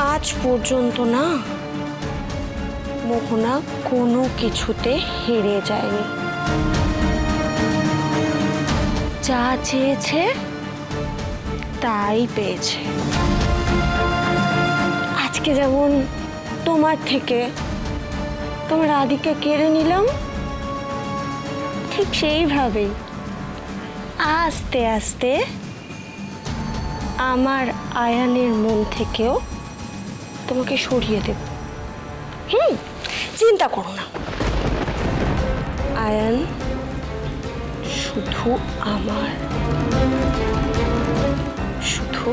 আজ পর্যন্ত না মোহনা কোনো কিছুতে হেরে যায়নি। যা চেয়েছে তাই পেয়েছে। আজকে যেমন তোমার থেকে তোমার রাধিকা কেড়ে নিলাম, ঠিক সেইভাবেই আস্তে আস্তে আমার আয়ানের মন থেকেও তোমাকে সরিয়ে দেব। চিন্তা করো না, আয়ান শুধু আমার, শুধু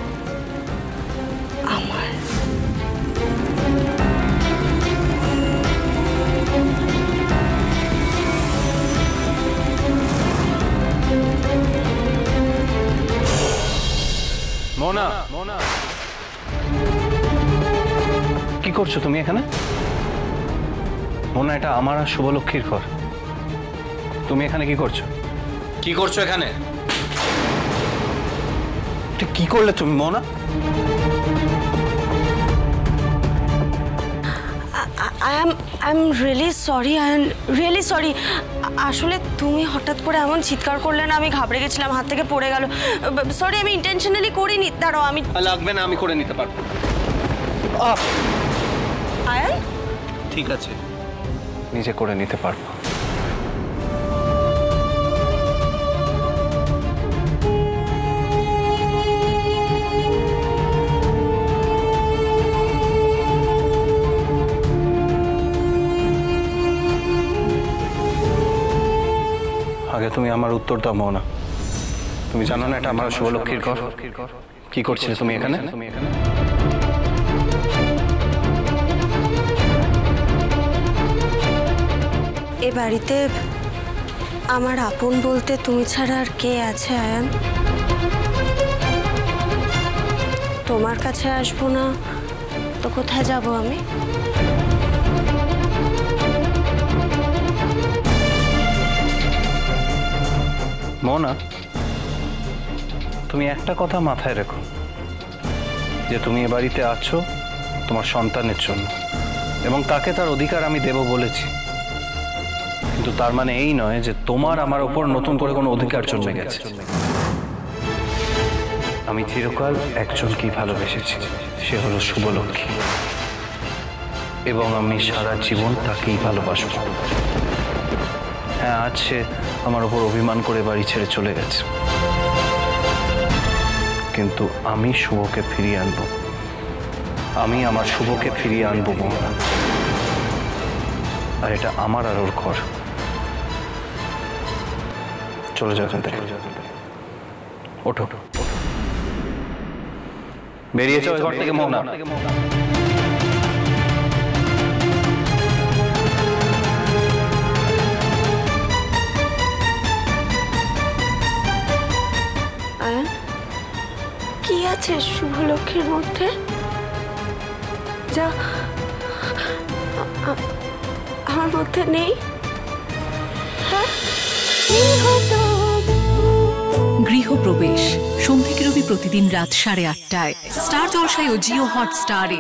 আমার। মোনা, মোনা, কি করছো তুমি এখানে? মোনা, এটা আমার আর শুভলক্ষ্মীর ঘর। তুমি এখানে কি করছো? কি করছো এখানে? কি করলে তুমি Mona? I'm really sorry, I'm really sorry. আসলে তুমি হঠাৎ করে এমন চিৎকার করলে না, আমি ঘাবড়ে গেছিলাম, হাত থেকে পড়ে গেল। সরি, আমি ইন্টেনশনালি করিনি। দাঁড়াও, আমি লাগবে না, আমি করে নিতে পারবো। আয়ান, ঠিক আছে, নিজে করে নিতে পারবো। আগে তুমি আমার উত্তর দাও মোনা। তুমি জানো না এটা আমার শুভলক্ষ্মীর ঘর? কি করছিলে তুমি এখানে? এ বাড়িতে আমার আপন বলতে তুমি ছাড়া আর কে আছে আয়ান? তোমার কাছে আসবো না তো কোথায় যাব আমি? মোনা, তুমি একটা কথা মাথায় রেখো, যে তুমি এ বাড়িতে আছো তোমার সন্তানের জন্য, এবং তাকে তার অধিকার আমি দেব বলেছি। কিন্তু তার মানে এই নয় যে তোমার আমার উপর নতুন করে কোনো অধিকার জন্মে গেছে। আমি চিরকাল একজনকেই ভালোবেসেছি, সে হলো শুভলক্ষ্মী, এবং আমি সারা জীবন তাকেই ভালোবাসবো। হ্যাঁ, আজ সে আমার উপর অভিমান করে বাড়ি ছেড়ে চলে গেছে, কিন্তু আমি শুভকে ফিরিয়ে আনবো। আমি আমার শুভকে ফিরিয়ে আনবো মোহনা। আর এটা আমার আর ওর ঘর। চলে যাও এখান থেকে, ওঠো, বেরিয়ে যাও ঘর থেকে মোহনা। কি আছে শুভলক্ষ্মীর মধ্যে যা আমার মধ্যে নেই? গৃহপ্রবেশ সোম থেকে রবি প্রতিদিন রাত 8:30টায় স্টার জলসায় ও জিও হটস্টারে।